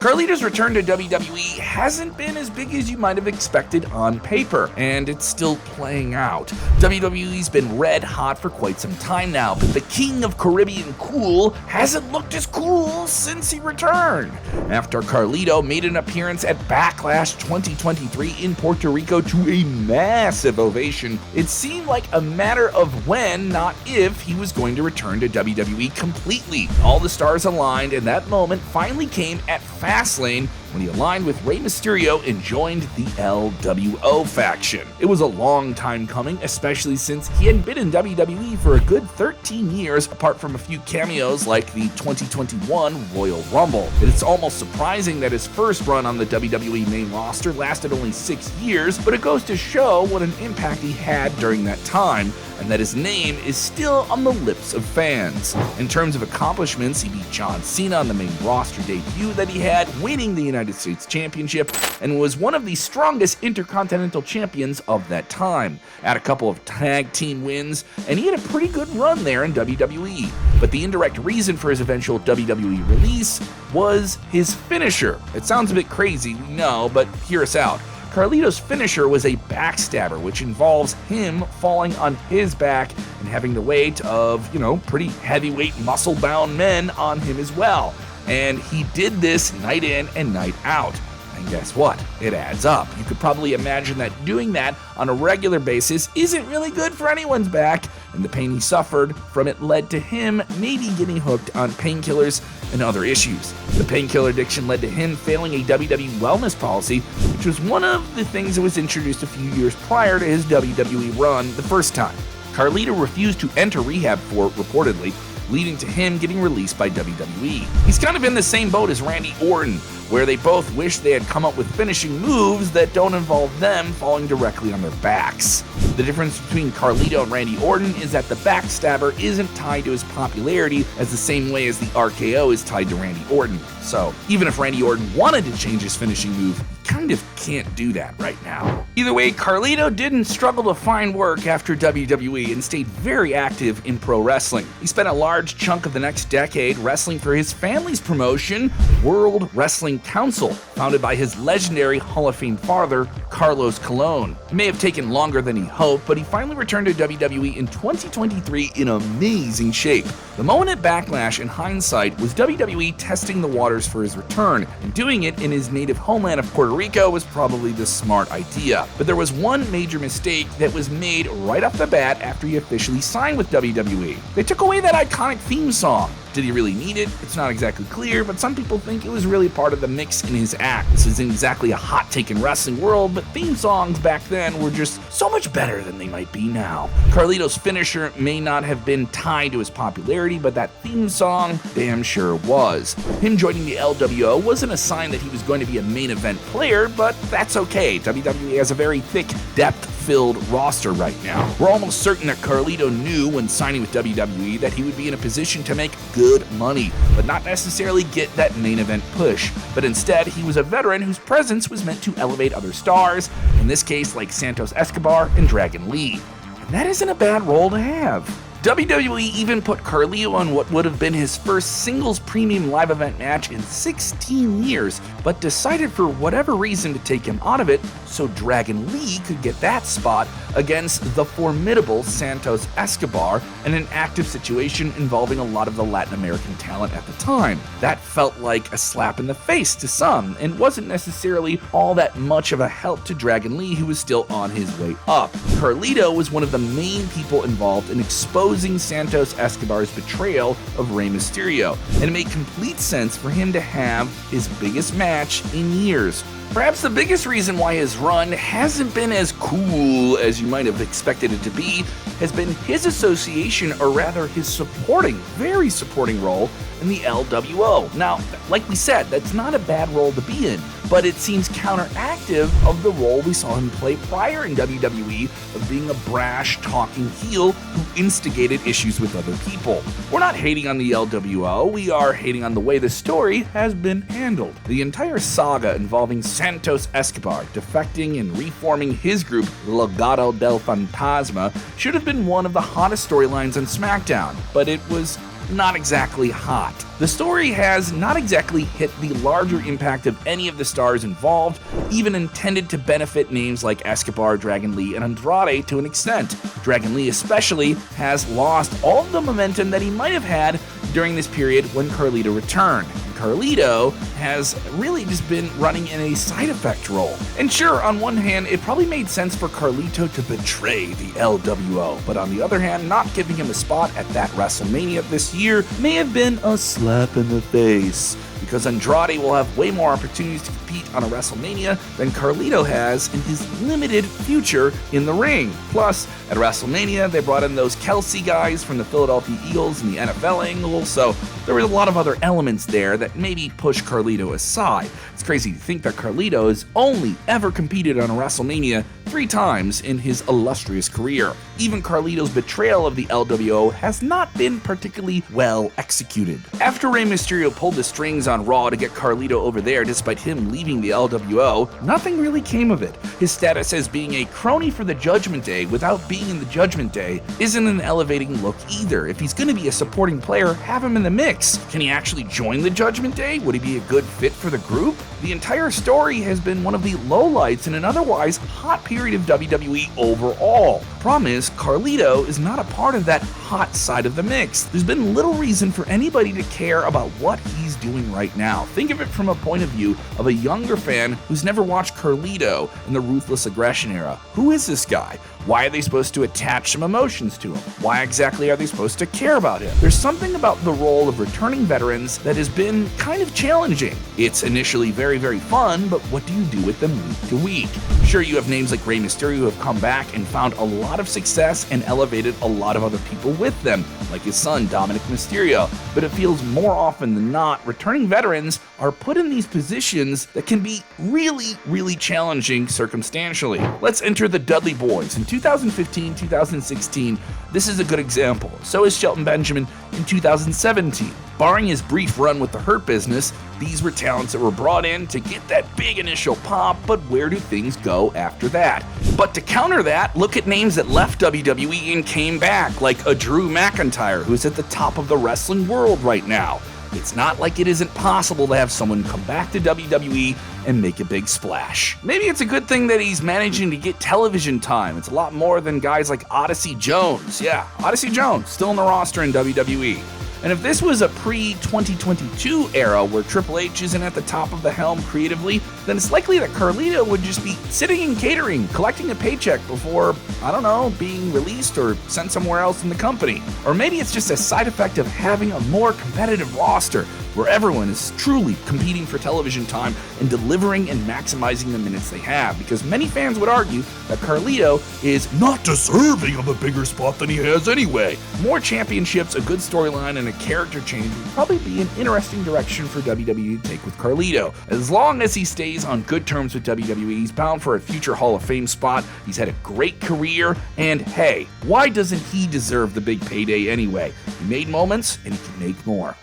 Carlito's return to WWE hasn't been as big as you might have expected on paper, and it's still playing out. WWE's been red hot for quite some time now, but the king of Caribbean cool hasn't looked as cool since he returned. After Carlito made an appearance at Backlash 2023 in Puerto Rico to a massive ovation, it seemed like a matter of when, not if, he was going to return to WWE completely. All the stars aligned, and that moment finally came at Fastlane when he aligned with Rey Mysterio and joined the LWO faction. It was a long time coming, especially since he hadn't been in WWE for a good 13 years, apart from a few cameos like the 2021 Royal Rumble. It's almost surprising that his first run on the WWE main roster lasted only 6 years, but it goes to show what an impact he had during that time, and that his name is still on the lips of fans. In terms of accomplishments, he beat John Cena on the main roster debut that he had, winning the United States Championship, and was one of the strongest intercontinental champions of that time. Had a couple of tag team wins, and he had a pretty good run there in WWE. But the indirect reason for his eventual WWE release was his finisher. It sounds a bit crazy, we know, but hear us out. Carlito's finisher was a backstabber, which involves him falling on his back and having the weight of, pretty heavyweight muscle-bound men on him as well. And he did this night in and night out. And guess what? It adds up. You could probably imagine that doing that on a regular basis isn't really good for anyone's back, and the pain he suffered from it led to him maybe getting hooked on painkillers and other issues. The painkiller addiction led to him failing a WWE wellness policy, which was one of the things that was introduced a few years prior to his WWE run the first time. Carlito refused to enter rehab for it, reportedly, leading to him getting released by WWE. He's kind of in the same boat as Randy Orton, where they both wish they had come up with finishing moves that don't involve them falling directly on their backs. The difference between Carlito and Randy Orton is that the backstabber isn't tied to his popularity as the same way as the RKO is tied to Randy Orton. So, even if Randy Orton wanted to change his finishing move, he kind of can't do that right now. Either way, Carlito didn't struggle to find work after WWE and stayed very active in pro wrestling. He spent a large chunk of the next decade wrestling for his family's promotion, World Wrestling Council, founded by his legendary Hall of Fame father, Carlos Colon. It may have taken longer than he hoped, but he finally returned to WWE in 2023 in amazing shape. The moment at Backlash, in hindsight, was WWE testing the waters for his return, and doing it in his native homeland of Puerto Rico was probably the smart idea. But there was one major mistake that was made right off the bat after he officially signed with WWE. They took away that iconic theme song. Did he really need it? It's not exactly clear, but some people think it was really part of the mix in his act. This isn't exactly a hot take in wrestling world, but theme songs back then were just so much better than they might be now. Carlito's finisher may not have been tied to his popularity, but that theme song damn sure was. Him joining the LWO wasn't a sign that he was going to be a main event player, but that's okay. WWE has a very thick, depth-filled roster right now. We're almost certain that Carlito knew when signing with WWE that he would be in a position to make good money, but not necessarily get that main event push. But instead, he was a veteran whose presence was meant to elevate other stars, in this case like Santos Escobar and Dragon Lee. And that isn't a bad role to have. WWE even put Carlito on what would have been his first singles premium live event match in 16 years, but decided for whatever reason to take him out of it so Dragon Lee could get that spot against the formidable Santos Escobar in an active situation involving a lot of the Latin American talent at the time. That felt like a slap in the face to some, and wasn't necessarily all that much of a help to Dragon Lee, who was still on his way up. Carlito was one of the main people involved in exposing Santos Escobar's betrayal of Rey Mysterio, and it made complete sense for him to have his biggest match in years. Perhaps the biggest reason why his run hasn't been as cool as you might have expected it to be has been his association, or rather his very supporting role in the LWO. Now, like we said, that's not a bad role to be in, but it seems counteractive of the role we saw him play prior in WWE of being a brash, talking heel who instigated issues with other people. We're not hating on the LWO, we are hating on the way the story has been handled. The entire saga involving Santos Escobar defecting and reforming his group, Legado del Fantasma, should have been one of the hottest storylines on SmackDown, but it was not exactly hot. The story has not exactly hit the larger impact of any of the stars involved, even intended to benefit names like Escobar, Dragon Lee, and Andrade to an extent. Dragon Lee especially has lost all of the momentum that he might have had during this period when Carlito returned. Carlito has really just been running in a side effect role. And sure, on one hand, it probably made sense for Carlito to betray the LWO, but on the other hand, not giving him a spot at that WrestleMania this year may have been a slap in the face, because Andrade will have way more opportunities to compete on a WrestleMania than Carlito has in his limited future in the ring. Plus, at WrestleMania, they brought in those Kelsey guys from the Philadelphia Eagles and the NFL angle, so there were a lot of other elements there that maybe push Carlito aside. It's crazy to think that Carlito has only ever competed on a WrestleMania 3 times in his illustrious career. Even Carlito's betrayal of the LWO has not been particularly well executed. After Rey Mysterio pulled the strings on Raw to get Carlito over there despite him leaving the LWO, nothing really came of it. His status as being a crony for the Judgment Day without being in the Judgment Day isn't an elevating look either. If he's going to be a supporting player, have him in the mix. Can he actually join the Judgment Day? Would he be a good fit for the group? The entire story has been one of the lowlights in an otherwise hot period of WWE overall. Problem is, Carlito is not a part of that hot side of the mix. There's been little reason for anybody to care about what he's doing right now. Think of it from a point of view of a younger fan who's never watched Carlito in the Ruthless Aggression era. Who is this guy? Why are they supposed to attach some emotions to him? Why exactly are they supposed to care about him? There's something about the role of returning veterans that has been kind of challenging. It's initially very, very fun, but what do you do with them week to week? Sure, you have names like Rey Mysterio who have come back and found a lot of success and elevated a lot of other people with them, like his son, Dominic Mysterio, but it feels more often than not, returning veterans are put in these positions that can be really, really challenging circumstantially. Let's enter the Dudley Boys. In 2015, 2016, this is a good example. So is Shelton Benjamin in 2017. Barring his brief run with the Hurt Business, these were talents that were brought in to get that big initial pop, but where do things go after that? But to counter that, look at names that left WWE and came back, like a Drew McIntyre, who's at the top of the wrestling world right now. It's not like it isn't possible to have someone come back to WWE and make a big splash. Maybe it's a good thing that he's managing to get television time. It's a lot more than guys like Odyssey Jones. Yeah, Odyssey Jones, still in the roster in WWE. And if this was a pre-2022 era where Triple H isn't at the top of the helm creatively, then it's likely that Carlito would just be sitting in catering, collecting a paycheck before, I don't know, being released or sent somewhere else in the company. Or maybe it's just a side effect of having a more competitive roster where everyone is truly competing for television time and delivering and maximizing the minutes they have, because many fans would argue that Carlito is not deserving of a bigger spot than he has anyway. More championships, a good storyline, and a character change would probably be an interesting direction for WWE to take with Carlito. As long as he stays on good terms with WWE, he's bound for a future Hall of Fame spot. He's had a great career, and hey, why doesn't he deserve the big payday anyway? He made moments, and he can make more.